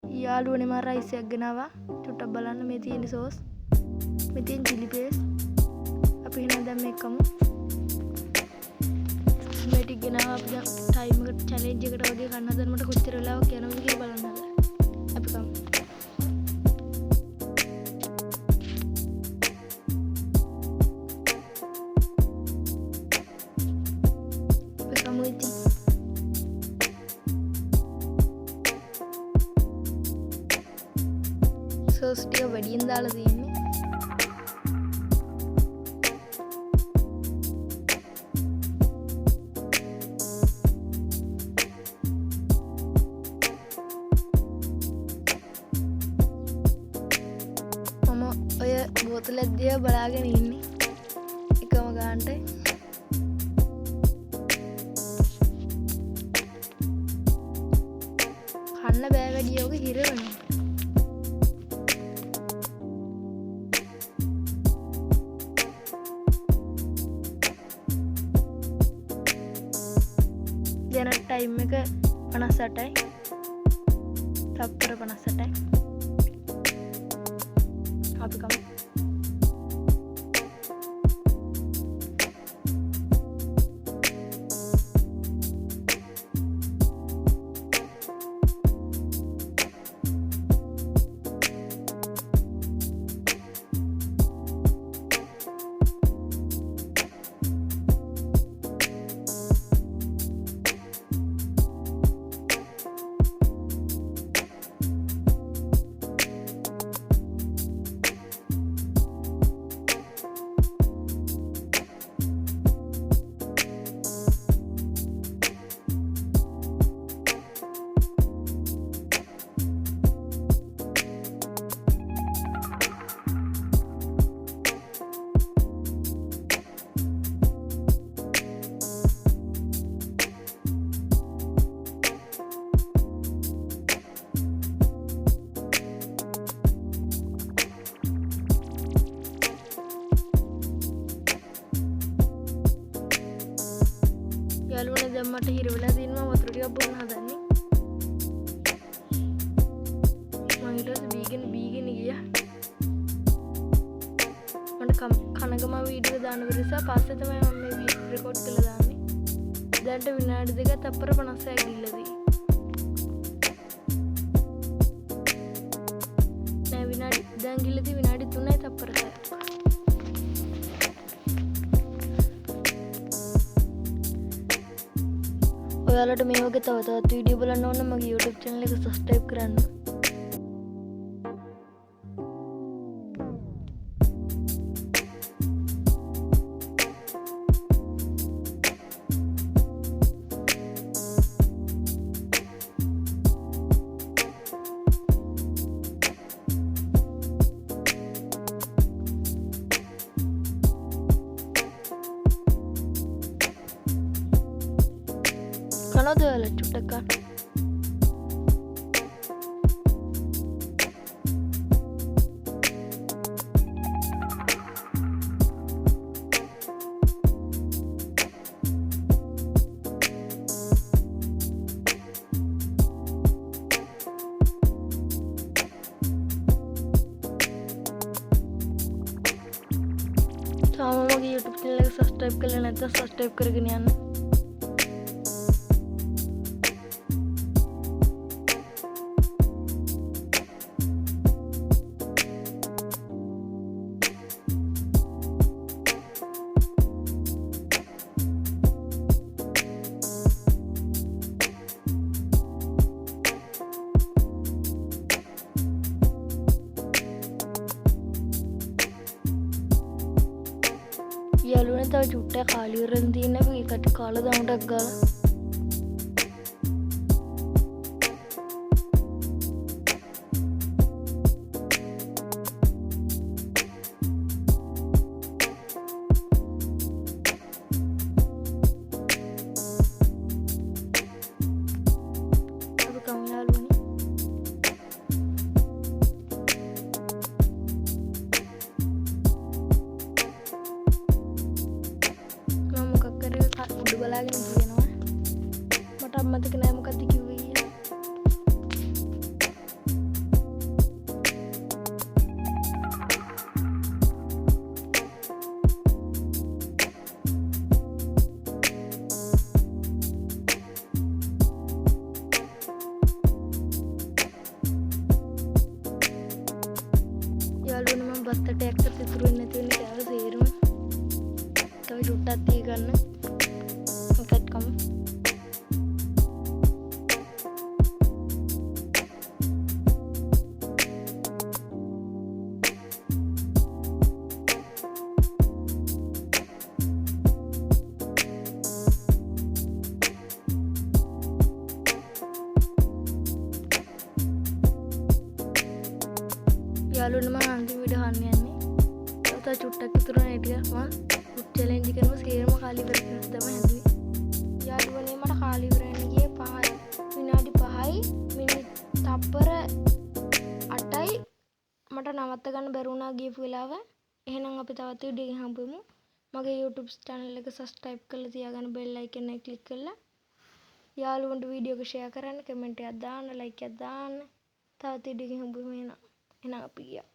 යාළුවනේ මම රයිස් එකක් ගෙනාවා. චුට්ටක් බලන්න මේ තියෙන සෝස්. මේ තියෙන chili paste. අපි එහෙනම් දැන් මේක කමු. මේ ටික ගෙනාවා අපි දැන් ටයිම් එකට චැලෙන්ජ් එකට වගේ ගන්න හදන මට කොච්චර වෙලාවක් යනවද කියලා බලන්න හදලා. අපි කමු. අපි කමු ඉතින්. සෝස් ටික වැඩියෙන් දාලා තියෙන්නේ. මම ඔය බෝතලයක් දිහා බලාගෙන ඉන්නේ එකම ගානට. කන්න බෑ වැඩි යෝග හිර වෙනවා. දැන් ටයිම් එක 58යි. තප්පර 58යි. අපි කමු. යාළුවනේ දැන් මට හිර වෙලා තියෙනවා වතුර ටිකක් බොන්න හදන්නේ. මම ඊට පස්සේ බීගෙන ගියා. මට කනගම වීඩියෝ දාන්න බැරි නිසා පස්සේ තමයි මම මේ වීඩියෝ රෙකෝඩ් කරලා දාන්නේ. දැන්ට විනාඩි 2ක් තප්පර 56යි ගිහිල්ලා තියෙන්නේ. දැන් ගිහිල්ලා තියෙන්නේ විනාඩි 3යි තප්පර 6ක්. ඔයාලට මේ වගේ තව තවත් වීඩියෝ බලන්න ඕන නම් මගේ YouTube channel එක subscribe කරන්න. කනවද ඔයාලා චුට්ටක් ගන්න? තාම මගේ YouTube channel එක subscribe කරලා නැත්නම් subscribe කරගෙන යන්න. යාළුවනේ තව චුට්ටක් කාලි ඉවරෙන් තියෙන එක එකට කාලා දාමුටක් ගාලා. අපි කමු යාළුවනේ. මම මොකක් කරේ උඩ බලාගෙන කියනවා. බත්තට එක්ක ඉතුරු වෙන්නේ නැති වෙන්නේ කෑව සේරම. තව චුට්ටක් තිය ගන්න. එකත් කමු. යාළුවනේ මම අන්තිම වීඩියෝ අහන්න යන්නේ. තව චුට්ටක් ඉතුරු නැහැ ටික මම ෆුඩ් චැලෙන්ජ් එකේම සේරම කාලි ඉවර කරලා තමයි හැදුවේ. යාළුවනේ මට කාලි ඉවර වෙන්න ගියේ 5යි. විනාඩි 5යි මිනිත් තප්පර 8යි මට නවත්ත ගන්න බැරි වුණා ගියපු වෙලාව. එහෙනම් අපි තවත් වීඩියෝ එකකින් හම්බෙමු. මගේ YouTube channel එක subscribe කරලා තියාගන්න bell icon එක click කරලා. යාළුවන්ට වීඩියෝ එක share කරන්න, comment එකක් දාන්න, like එකක් දාන්න. තවත් වීඩියෝ එකකින් හම්බෙමු එහෙනම්. අපි ගියා.